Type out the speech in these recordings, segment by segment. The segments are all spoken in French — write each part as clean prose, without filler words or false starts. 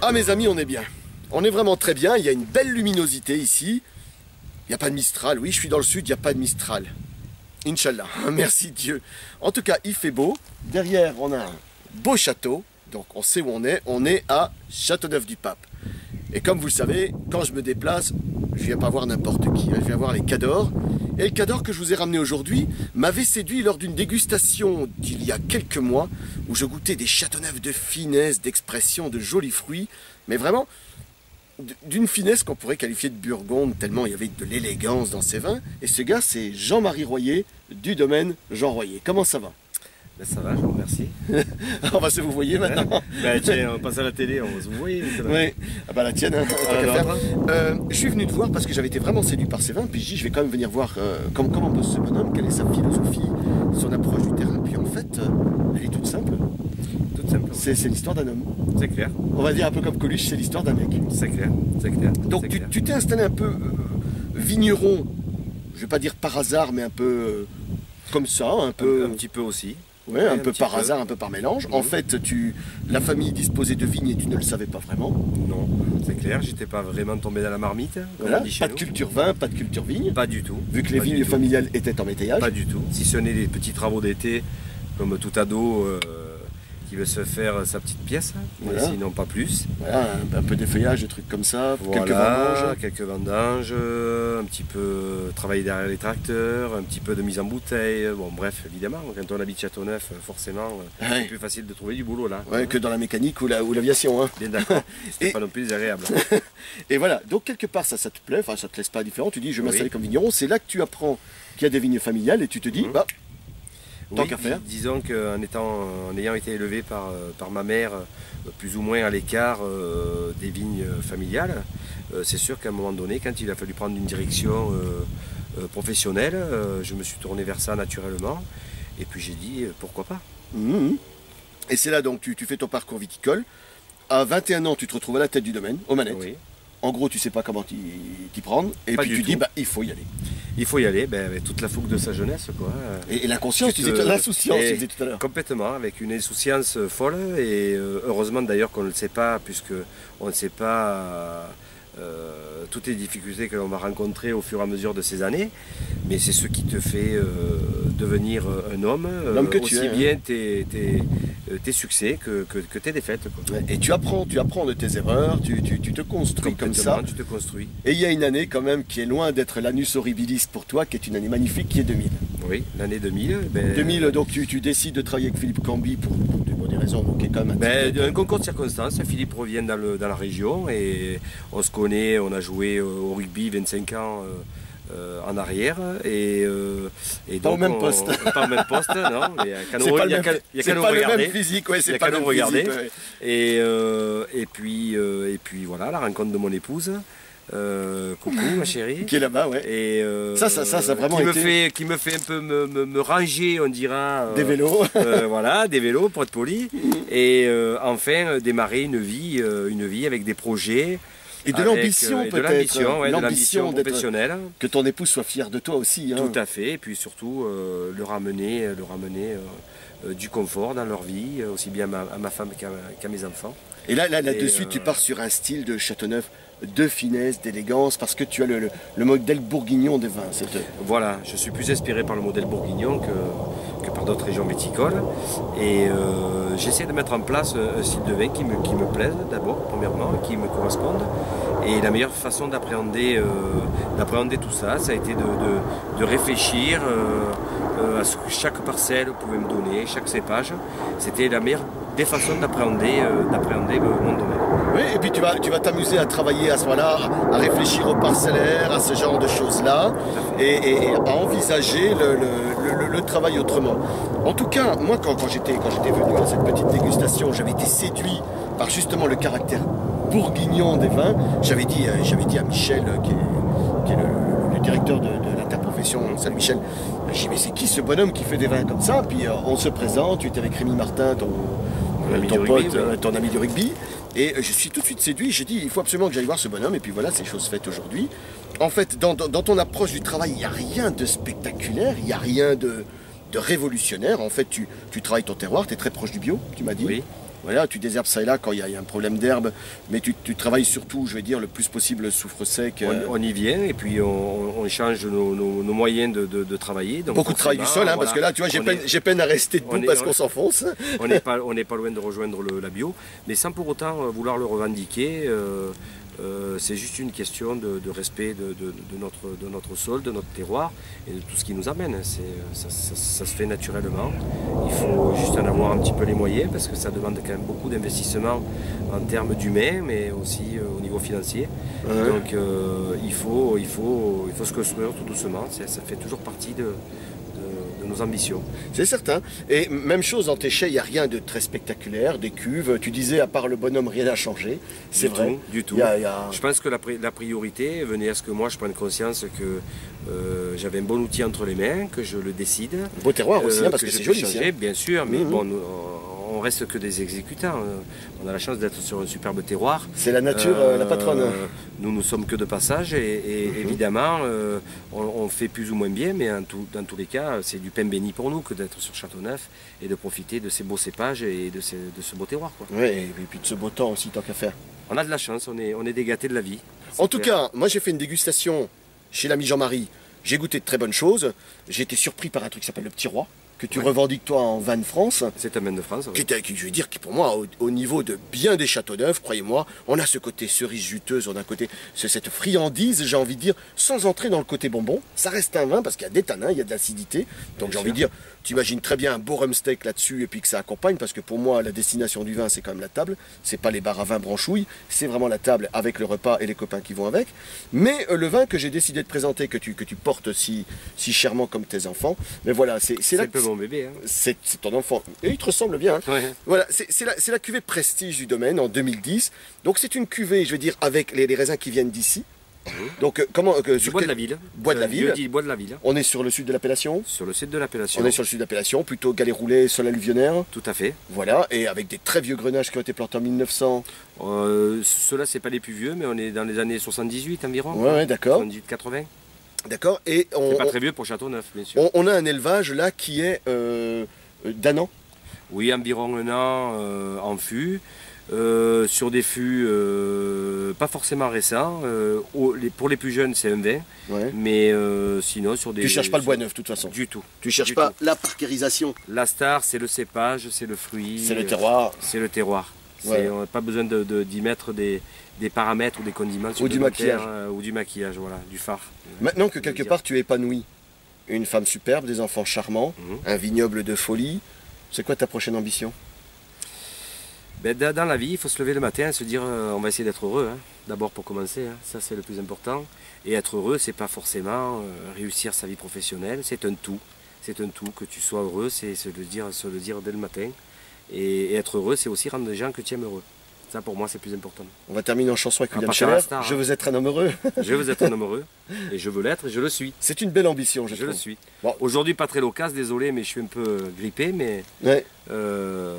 Ah mes amis, on est bien. On est vraiment très bien, il y a une belle luminosité ici. Il n'y a pas de Mistral, oui je suis dans le sud, il n'y a pas de Mistral. Inch'Allah, merci Dieu. En tout cas, il fait beau. Derrière, on a un beau château. Donc on sait où on est à Châteauneuf-du-Pape. Et comme vous le savez, quand je me déplace, je viens pas voir n'importe qui, je viens voir les Cadors. Et le Cador que je vous ai ramené aujourd'hui m'avait séduit lors d'une dégustation d'il y a quelques mois où je goûtais des Châteauneuf de finesse, d'expression, de jolis fruits, mais vraiment d'une finesse qu'on pourrait qualifier de Burgonde, tellement il y avait de l'élégance dans ces vins. Et ce gars, c'est Jean-Marie Royer du domaine Jean Royer. Comment ça va? Ben ça va, je vous remercie. On va se vous voyez maintenant. Ben tiens, on passe à la télé, on va se vous voyez. Oui, ah bah la tienne, hein, tant qu'à faire. Je suis venu te voir parce que j'avais été vraiment séduit par ces vins, puis je dis je vais quand même venir voir comment bosse ce bonhomme, quelle est sa philosophie, son approche du terrain. Puis en fait, elle est toute simple. Toute simple. C'est l'histoire d'un homme. C'est clair. On va dire un peu comme Coluche, c'est l'histoire d'un mec. C'est clair, c'est clair. Donc tu t'es installé un peu vigneron, je vais pas dire par hasard, mais un peu comme ça, un peu... Un petit peu aussi. Ouais, un peu par hasard, un peu par mélange. En fait, la famille disposait de vignes et tu ne le savais pas vraiment. Non, c'est clair, j'étais pas vraiment tombé dans la marmite. Voilà, pas de culture vin, pas de culture vigne. Pas du tout. Vu que les vignes familiales étaient en métayage. Pas du tout. Si ce n'est des petits travaux d'été, comme tout ado qui veut se faire sa petite pièce, mais sinon pas plus. Voilà, un peu d'effeuillage, des trucs comme ça, voilà, quelques vendanges, un petit peu travailler derrière les tracteurs, un petit peu de mise en bouteille. Bon, bref, évidemment, quand on habite Châteauneuf, forcément, c'est plus facile de trouver du boulot là. Ouais, que dans la mécanique ou l'aviation. Hein. Bien d'accord, c'est pas non plus désagréable. Et voilà, donc quelque part ça te plaît, enfin ça te laisse pas indifférent, tu dis je vais m'installer comme vigneron, c'est là que tu apprends qu'il y a des vignes familiales et tu te dis, bah, tant qu'à faire. Disons qu'en ayant été élevé par ma mère, plus ou moins à l'écart des vignes familiales, c'est sûr qu'à un moment donné, quand il a fallu prendre une direction professionnelle, je me suis tourné vers ça naturellement. Et puis j'ai dit, pourquoi pas. Et c'est là donc tu fais ton parcours viticole. À 21 ans, tu te retrouves à la tête du domaine, aux manettes. Oui. En gros, tu sais pas comment t'y prendre. Et puis tu dis, bah, il faut y aller. Il faut y aller, avec toute la fougue de sa jeunesse, quoi. Et l'inconscience, l'insouciance, tu disais tout à l'heure. Complètement, avec une insouciance folle. Et heureusement d'ailleurs qu'on ne le sait pas, puisque on ne sait pas toutes les difficultés que l'on va rencontrer au fur et à mesure de ces années. Mais c'est ce qui te fait devenir un homme. L'homme que tu es. Aussi bien tes succès que tes défaites. Quoi. Et tu apprends de tes erreurs, tu te construis comme ça. Tu te construis. Et il y a une année quand même qui est loin d'être l'annus horribilis pour toi, qui est une année magnifique, qui est 2000. Oui, l'année 2000. 2000, donc tu décides de travailler avec Philippe Camby pour des raisons, donc qui est quand même un concours de circonstances. Philippe revient dans la région et on se connaît, on a joué au rugby 25 ans. En arrière et pas au même poste. Pas au même poste, non. Il y a qu'à nous regarder. C'est pas le même physique, ouais, c'est pas le même regarder. Physique, ouais. Et puis voilà, la rencontre de mon épouse. Coucou ma chérie. Qui est là-bas, ouais. Et ça vraiment qui me fait un peu me ranger, on dira. Des vélos. Voilà, des vélos pour être poli. Et enfin démarrer une vie avec des projets. Et de l'ambition peut-être. De l'ambition professionnelle. Que ton épouse soit fière de toi aussi. Hein. Tout à fait. Et puis surtout leur ramener du confort dans leur vie, aussi bien à ma femme qu'à mes enfants. Et là de suite, tu pars sur un style de Châteauneuf de finesse, d'élégance, parce que tu as le modèle bourguignon des vins. Voilà, je suis plus inspiré par le modèle bourguignon que par d'autres régions viticoles. Et j'essaie de mettre en place un style de vin qui me plaise d'abord, premièrement, qui me corresponde. Et la meilleure façon d'appréhender tout ça, ça a été de réfléchir à ce que chaque parcelle pouvait me donner, chaque cépage. C'était la meilleure des façons d'appréhender mon domaine. Oui, et puis tu vas t'amuser à travailler à ce moment-là, à réfléchir au parcellaire, à ce genre de choses-là, et à envisager le travail autrement. En tout cas, moi, quand j'étais venu à cette petite dégustation, j'avais été séduit par justement le caractère bourguignon des vins. J'avais dit à Michel, qui est le directeur de l'interprofession, salut Michel, j'ai dit mais c'est qui ce bonhomme qui fait des vins comme ça? Puis on se présente, tu étais avec Rémi Martin, ton ami du rugby, et je suis tout de suite séduit, j'ai dit il faut absolument que j'aille voir ce bonhomme, et puis voilà, c'est chose faite aujourd'hui. En fait, dans ton approche du travail, il n'y a rien de spectaculaire, il n'y a rien de révolutionnaire. En fait, tu travailles ton terroir, tu es très proche du bio, tu m'as dit. Oui. Voilà, tu désherbes ça et là quand il y a un problème d'herbe, mais tu travailles surtout, je vais dire, le plus possible le soufre sec. On y vient et puis on change nos moyens de travailler. Donc beaucoup de travail du sol, hein, voilà, parce que là, tu vois, j'ai peine à rester debout parce qu'on s'enfonce. On n'est pas loin de rejoindre la bio, mais sans pour autant vouloir le revendiquer. C'est juste une question de respect de notre sol, de notre terroir et de tout ce qui nous amène. Ça se fait naturellement. Il faut juste en avoir un petit peu les moyens parce que ça demande quand même beaucoup d'investissement en termes d'humains, mais aussi au niveau financier. Ouais. Donc il faut se construire tout doucement. Ça fait toujours partie de nos ambitions. C'est certain. Et même chose, dans tes chais, il n'y a rien de très spectaculaire, des cuves. Tu disais, à part le bonhomme, rien n'a changé. C'est vrai. Du tout. Je pense que la priorité venait à ce que moi, je prenne conscience que j'avais un bon outil entre les mains, que je le décide. Beau terroir aussi, hein, parce que c'est joli. Changer, bien sûr, mais bon, on reste que des exécutants. On a la chance d'être sur un superbe terroir. C'est la nature, la patronne. Nous ne sommes que de passage et évidemment, on fait plus ou moins bien, mais dans tous les cas, c'est du pain béni pour nous que d'être sur Châteauneuf et de profiter de ces beaux cépages et de ce beau terroir. Oui, et puis de ce beau temps aussi, tant qu'à faire. On a de la chance, on est des gâtés de la vie. En tout cas, moi j'ai fait une dégustation chez l'ami Jean-Marie. J'ai goûté de très bonnes choses. J'ai été surpris par un truc qui s'appelle le Petit Roi, que tu revendiques toi en vin de France. C'est un vin de France, oui. Je veux dire que pour moi, au niveau de bien des Châteauneuf, croyez-moi, on a ce côté cerise juteuse, on a un côté, cette friandise, j'ai envie de dire, sans entrer dans le côté bonbon. Ça reste un vin parce qu'il y a des tanins, il y a de l'acidité. Donc j'ai envie de dire, tu imagines très bien un beau rum steak là-dessus et puis que ça accompagne, parce que pour moi, la destination du vin, c'est quand même la table. C'est pas les bars à vin branchouilles, c'est vraiment la table avec le repas et les copains qui vont avec. Mais le vin que j'ai décidé de présenter, que tu portes si chèrement comme tes enfants, mais voilà, c'est là que mon bébé. Hein. C'est ton enfant. Et il te ressemble bien. Hein. Ouais. Voilà, c'est la cuvée Prestige du domaine en 2010. Donc c'est une cuvée, je veux dire, avec les raisins qui viennent d'ici. Donc du bois de la ville. Bois de la ville. Bois de la ville. On est sur le sud de l'appellation. Sur le sud de l'appellation. On est sur le sud de l'appellation, plutôt galets roulés, sol alluvionnaire. Tout à fait. Voilà, et avec des très vieux grenages qui ont été plantés en 1900. Ceux-là, c'est pas les plus vieux, mais on est dans les années 78 environ. Ouais, d'accord. 78-80. D'accord. Et c'est pas très vieux pour Châteauneuf, bien sûr. On a un élevage là qui est d'un an. Oui, environ un an en fût. Sur des fûts pas forcément récents. Pour les plus jeunes, c'est un vin. Ouais. Mais sinon, sur des. Tu cherches pas le bois neuf, de toute façon. Du tout. Tu cherches pas la parkérisation. La star, c'est le cépage, c'est le fruit. C'est le terroir. C'est le terroir. Ouais. On n'a pas besoin d'y mettre des paramètres ou des condiments. Ou du maquillage. Ou du maquillage, voilà, du phare. Maintenant que quelque part tu es épanoui, une femme superbe, des enfants charmants, un vignoble de folie, c'est quoi ta prochaine ambition? Ben, dans la vie, il faut se lever le matin et se dire on va essayer d'être heureux. Hein. D'abord pour commencer, hein. Ça c'est le plus important. Et être heureux, c'est pas forcément réussir sa vie professionnelle, c'est un tout. C'est un tout, que tu sois heureux, c'est se le dire dès le matin. Et être heureux, c'est aussi rendre les gens que tu aimes heureux. Ça, pour moi, c'est plus important. On va terminer en chanson avec William Scherer. Je veux être un homme heureux. Je veux être un homme heureux. Et je veux l'être et je le suis. C'est une belle ambition, je trouve. Le suis. Bon. Aujourd'hui, pas très loquace, désolé, mais je suis un peu grippé. Mais ouais.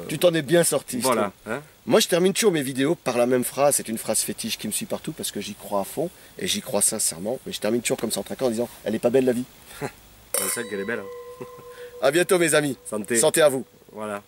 Tu t'en es bien sorti. Voilà. Hein. Moi, je termine toujours mes vidéos par la même phrase. C'est une phrase fétiche qui me suit partout parce que j'y crois à fond et j'y crois sincèrement. Mais je termine toujours comme ça en traquant en disant elle est pas belle la vie. C'est ça qu'elle est belle. Hein. À bientôt, mes amis. Santé. Santé à vous. Voilà.